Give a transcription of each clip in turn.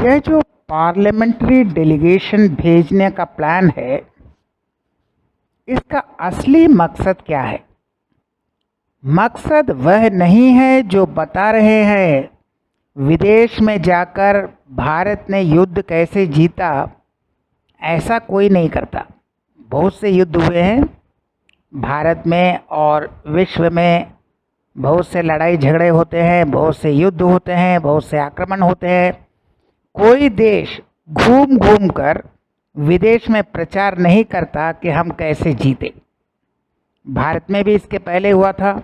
यह जो parliamentary delegation भेजने का प्लान है, इसका असली मकसद क्या है? मकसद वह नहीं है जो बता रहे हैं विदेश में जाकर भारत ने युद्ध कैसे जीता। ऐसा कोई नहीं करता। बहुत से युद्ध हुए हैं भारत में और विश्व में, बहुत से लड़ाई झगड़े होते हैं, बहुत से युद्ध होते हैं, बहुत से आक्रमण होते हैं। कोई देश घूम घूम कर विदेश में प्रचार नहीं करता कि हम कैसे जीते। भारत में भी इसके पहले हुआ था,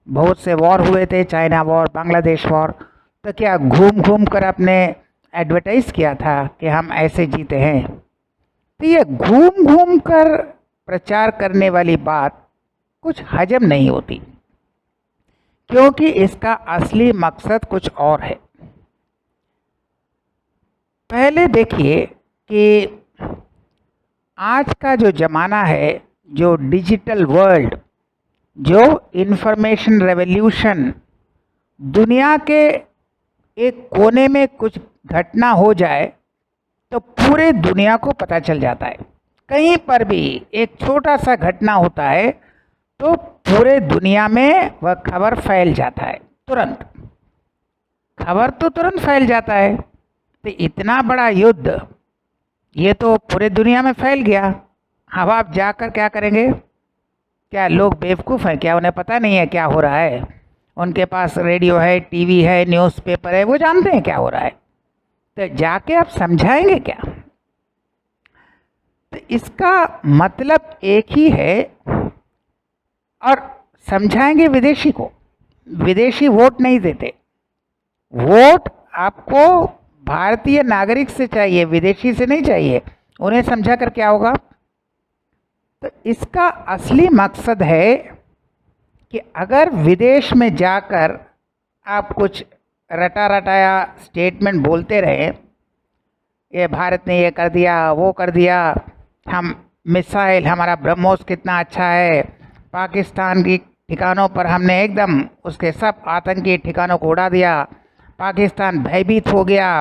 बहुत से वॉर हुए थे, चाइना वॉर, बांग्लादेश वॉर। तो क्या घूम घूम कर अपने एडवर्टाइज किया था कि हम ऐसे जीते हैं। तो ये घूम घूम कर प्रचार करने वाली बात कुछ हजम नहीं होती, क्योंकि इसका असली मकसद कुछ और है। पहले देखिए कि आज का जो ज़माना है, जो डिजिटल वर्ल्ड, जो इंफॉर्मेशन रेवोल्यूशन, दुनिया के एक कोने में कुछ घटना हो जाए तो पूरे दुनिया को पता चल जाता है। कहीं पर भी एक छोटा सा घटना होता है तो पूरे दुनिया में वह खबर फैल जाता है, तुरंत खबर तो तुरंत फैल जाता है। तो इतना बड़ा युद्ध ये तो पूरे दुनिया में फैल गया। अब आप जाकर क्या करेंगे? क्या लोग बेवकूफ़ हैं क्या? उन्हें पता नहीं है क्या हो रहा है? उनके पास रेडियो है, टीवी है, न्यूज़पेपर है, वो जानते हैं क्या हो रहा है। तो जाके आप समझाएंगे क्या? तो इसका मतलब एक ही है, और समझाएंगे विदेशी को। विदेशी वोट नहीं देते, वोट आपको भारतीय नागरिक से चाहिए, विदेशी से नहीं चाहिए। उन्हें समझा कर क्या होगा? तो इसका असली मकसद है कि अगर विदेश में जाकर आप कुछ रटा रटाया स्टेटमेंट बोलते रहे, ये भारत ने ये कर दिया, वो कर दिया, हम मिसाइल, हमारा ब्रह्मोस कितना अच्छा है, पाकिस्तान की ठिकानों पर हमने एकदम उसके सब आतंकी ठिकानों को उड़ा दिया, पाकिस्तान भयभीत हो गया,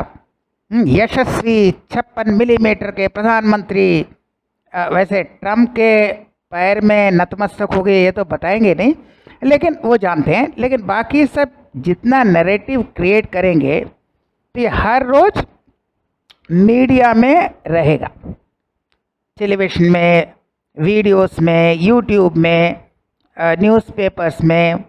यशस्वी 56 मिलीमीटर के प्रधानमंत्री, वैसे ट्रम्प के पैर में नतमस्तक हो गए, ये तो बताएंगे नहीं, लेकिन वो जानते हैं। लेकिन बाकी सब जितना नैरेटिव क्रिएट करेंगे तो ये हर रोज़ मीडिया में रहेगा, टेलीविज़न में, वीडियोस में, यूट्यूब में, न्यूज़पेपर्स में,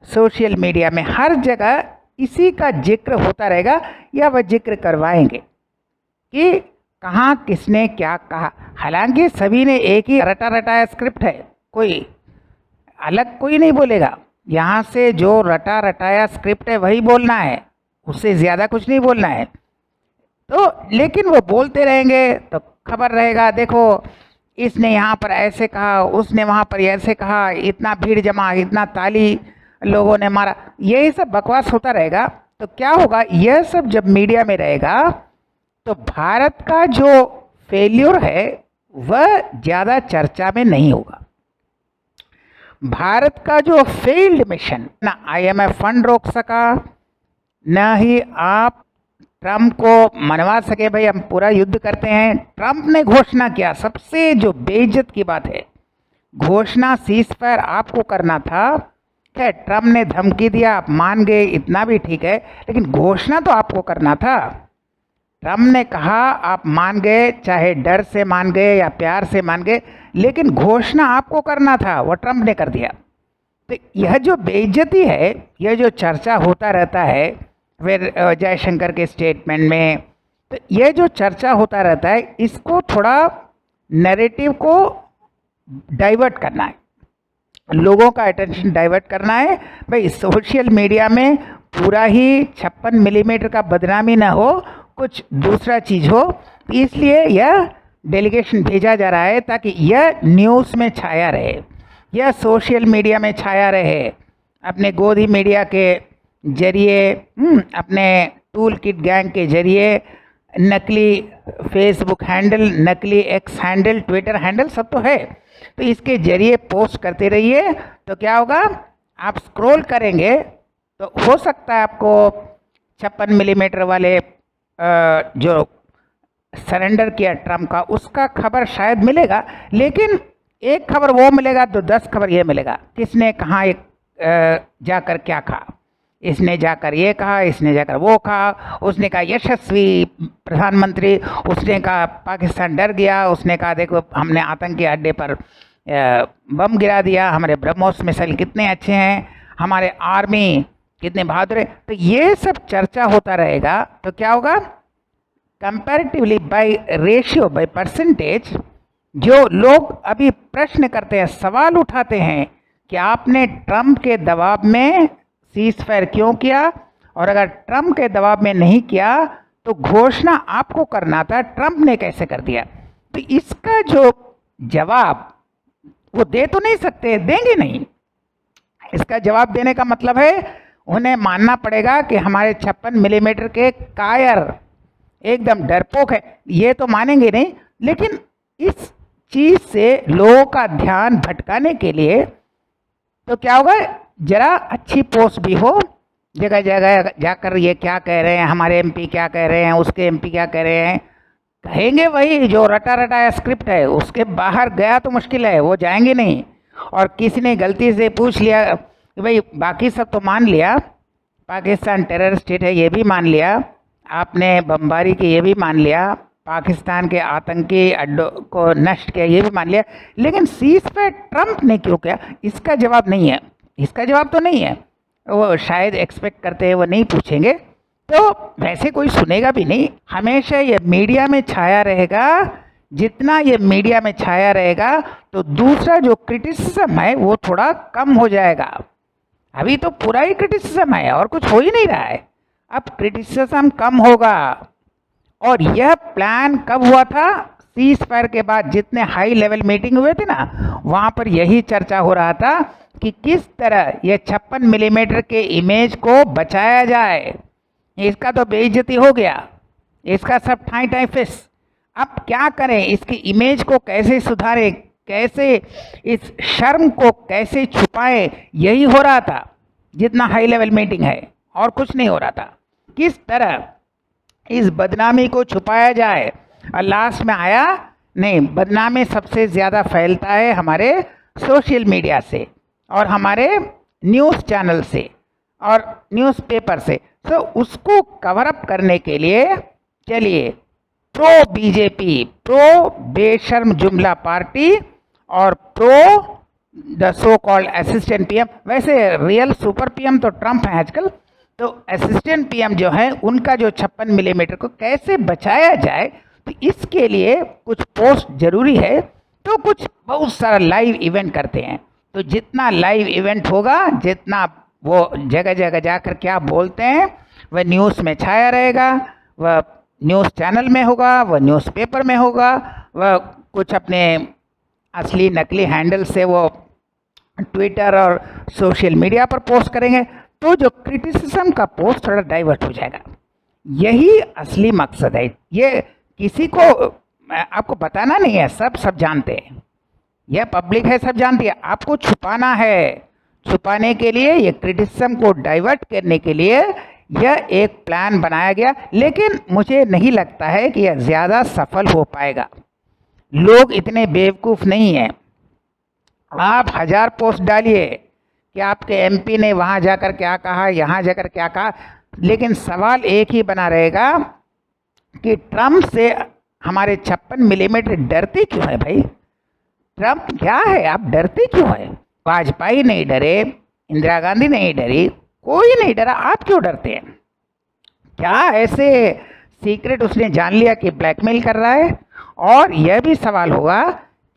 सोशल मीडिया में, हर जगह इसी का जिक्र होता रहेगा, या वह जिक्र करवाएंगे कि कहाँ किसने क्या कहा। हालांकि सभी ने एक ही रटा रटाया स्क्रिप्ट है, कोई अलग कोई नहीं बोलेगा। यहाँ से जो रटा रटाया स्क्रिप्ट है वही बोलना है, उससे ज़्यादा कुछ नहीं बोलना है। तो लेकिन वो बोलते रहेंगे तो खबर रहेगा, देखो इसने यहाँ पर ऐसे कहा, उसने वहाँ पर ऐसे कहा, इतना भीड़ जमा, इतना ताली लोगों ने मारा, यही सब बकवास होता रहेगा। तो क्या होगा, यह सब जब मीडिया में रहेगा तो भारत का जो फेल्योर है वह ज़्यादा चर्चा में नहीं होगा। भारत का जो फेल्ड मिशन, ना IMF फंड रोक सका, न ही आप ट्रम्प को मनवा सके भाई हम पूरा युद्ध करते हैं। ट्रम्प ने घोषणा किया, सबसे जो बेइज्जत की बात है, घोषणा सीज फायर आपको करना था। क्या ट्रम्प ने धमकी दिया, आप मान गए, इतना भी ठीक है, लेकिन घोषणा तो आपको करना था। ट्रम्प ने कहा आप मान गए, चाहे डर से मान गए या प्यार से मान गए, लेकिन घोषणा आपको करना था, वो ट्रम्प ने कर दिया। तो यह जो बेइज्जती है, यह जो चर्चा होता रहता है फिर जयशंकर के स्टेटमेंट में, तो यह जो चर्चा होता रहता है, इसको थोड़ा नैरेटिव को डाइवर्ट करना है, लोगों का अटेंशन डाइवर्ट करना है। भाई सोशल मीडिया में पूरा ही 56 मिलीमीटर का बदनामी ना हो, कुछ दूसरा चीज़ हो, इसलिए यह डेलीगेशन भेजा जा रहा है ताकि यह न्यूज़ में छाया रहे, यह सोशल मीडिया में छाया रहे, अपने गोदी मीडिया के जरिए, अपने टूल किट गैंग के जरिए, नकली फेसबुक हैंडल, नकली एक्स हैंडल, ट्विटर हैंडल सब तो है, तो इसके जरिए पोस्ट करते रहिए। तो क्या होगा, आप स्क्रॉल करेंगे तो हो सकता है आपको 56 मिलीमीटर वाले जो सरेंडर किया ट्रम्प का, उसका खबर शायद मिलेगा, लेकिन एक खबर वो मिलेगा तो 10 खबर ये मिलेगा, किसने कहाँ जाकर क्या कहा, इसने जाकर ये कहा, इसने जाकर वो कहा, उसने कहा यशस्वी प्रधानमंत्री, उसने कहा पाकिस्तान डर गया, उसने कहा देखो हमने आतंकी अड्डे पर बम गिरा दिया, हमारे ब्रह्मोस मिसाइल कितने अच्छे हैं, हमारे आर्मी कितने बहादुर है। तो ये सब चर्चा होता रहेगा तो क्या होगा, comparatively by ratio, by percentage, जो लोग अभी प्रश्न करते हैं, सवाल उठाते हैं कि आपने ट्रम्प के दबाव में सीज फायर क्यों किया, और अगर ट्रम्प के दबाव में नहीं किया तो घोषणा आपको करना था, ट्रम्प ने कैसे कर दिया। तो इसका जो जवाब वो दे तो नहीं सकते, देंगे नहीं। इसका जवाब देने का मतलब है उन्हें मानना पड़ेगा कि हमारे 56 मिलीमीटर के कायर एकदम डरपोक है, ये तो मानेंगे नहीं। लेकिन इस चीज़ से लोगों का ध्यान भटकाने के लिए तो क्या होगा, जरा अच्छी पोस्ट भी हो, जगह जगह जाकर ये क्या कह रहे हैं, हमारे एमपी क्या कह रहे हैं, उसके एमपी क्या कह रहे हैं, कहेंगे वही जो रटा रटाया स्क्रिप्ट है, उसके बाहर गया तो मुश्किल है, वो जाएंगे नहीं। और किसी ने गलती से पूछ लिया कि भाई बाकी सब तो मान लिया, पाकिस्तान टेरर स्टेट है ये भी मान लिया, आपने बमबारी की ये भी मान लिया, पाकिस्तान के आतंकी अड्डों को नष्ट किया ये भी मान लिया, लेकिन सीज फायर ट्रम्प ने क्यों किया, इसका जवाब नहीं है। इसका जवाब तो नहीं है, वो शायद एक्सपेक्ट करते हैं वो नहीं पूछेंगे, तो वैसे कोई सुनेगा भी नहीं। हमेशा ये मीडिया में छाया रहेगा, जितना ये मीडिया में छाया रहेगा तो दूसरा जो क्रिटिसिज्म है वो थोड़ा कम हो जाएगा। अभी तो पूरा ही क्रिटिसिज्म है और कुछ हो ही नहीं रहा है, अब क्रिटिसिज्म कम होगा। और यह प्लान कब हुआ था, सीज फायर के बाद जितने हाई लेवल मीटिंग हुए थे ना, वहाँ पर यही चर्चा हो रहा था कि किस तरह ये 56 मिलीमीटर के इमेज को बचाया जाए। इसका तो बेइज्जती हो गया, इसका सब ठाई ठाई फिस, अब क्या करें, इसकी इमेज को कैसे सुधारें, कैसे इस शर्म को कैसे छुपाएं, यही हो रहा था जितना हाई लेवल मीटिंग है, और कुछ नहीं हो रहा था। किस तरह इस बदनामी को छुपाया जाए, और लास्ट में आया नहीं, बदनामी सबसे ज़्यादा फैलता है हमारे सोशल मीडिया से और हमारे न्यूज़ चैनल से और न्यूज़पेपर से। तो उसको कवर अप करने के लिए चलिए प्रो बीजेपी, प्रो बेशर्म जुमला पार्टी और pro the so called assistant PM, वैसे रियल सुपर पीएम तो ट्रम्प है आजकल, तो असिस्टेंट पीएम जो है उनका जो 56 मिलीमीटर को कैसे बचाया जाए, तो इसके लिए कुछ पोस्ट जरूरी है, तो कुछ बहुत सारा लाइव इवेंट करते हैं। तो जितना लाइव इवेंट होगा, जितना वो जगह जगह जाकर क्या बोलते हैं वह न्यूज़ में छाया रहेगा, वह न्यूज़ चैनल में होगा, वह न्यूज़पेपर में होगा, वह कुछ अपने असली नकली हैंडल से वो ट्विटर और सोशल मीडिया पर पोस्ट करेंगे, तो जो क्रिटिसिज्म का पोस्ट थोड़ा डाइवर्ट हो जाएगा। यही असली मकसद है, ये किसी को आपको बताना नहीं है, सब जानते हैं, यह पब्लिक है, सब जानती है, आपको छुपाना है। छुपाने के लिए, ये क्रिटिसिज्म को डाइवर्ट करने के लिए यह एक प्लान बनाया गया, लेकिन मुझे नहीं लगता है कि यह ज़्यादा सफल हो पाएगा। लोग इतने बेवकूफ़ नहीं हैं। आप 1000 पोस्ट डालिए कि आपके एमपी ने वहाँ जाकर क्या कहा, यहाँ जाकर क्या कहा, लेकिन सवाल एक ही बना रहेगा कि ट्रम्प से हमारे 56 मिलीमीटर डरते क्यों है भाई? ट्रम्प क्या है, आप डरते क्यों है? वाजपेयी नहीं डरे, इंदिरा गांधी नहीं डरी, कोई नहीं डरा, आप क्यों डरते हैं? क्या ऐसे सीक्रेट उसने जान लिया कि ब्लैकमेल कर रहा है? और यह भी सवाल होगा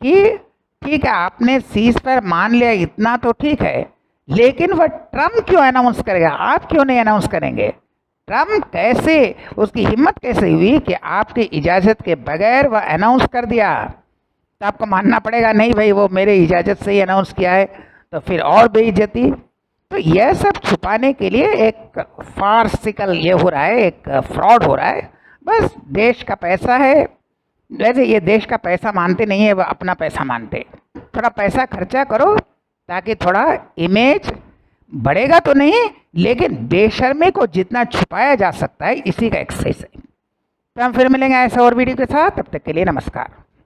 कि ठीक है आपने सीज फायर मान लिया, इतना तो ठीक है, लेकिन वह ट्रम्प क्यों अनाउंस करेगा, आप क्यों नहीं अनाउंस करेंगे? ट्रम्प कैसे, उसकी हिम्मत कैसे हुई कि आपकी इजाज़त के बगैर वह अनाउंस कर दिया? तो आपको मानना पड़ेगा नहीं भाई वो मेरे इजाज़त से ही अनाउंस किया है, तो फिर और बेइज्जती। तो यह सब छुपाने के लिए एक फार्सिकल ये हो रहा है, एक फ्रॉड हो रहा है। बस देश का पैसा है, वैसे ये देश का पैसा मानते नहीं है, वह अपना पैसा मानते। थोड़ा पैसा खर्चा करो ताकि थोड़ा इमेज बढ़ेगा तो नहीं, लेकिन बेशर्मी को जितना छुपाया जा सकता है इसी का एक्सरसाइज है। तो हम फिर मिलेंगे ऐसे और वीडियो के साथ, तब तक के लिए नमस्कार।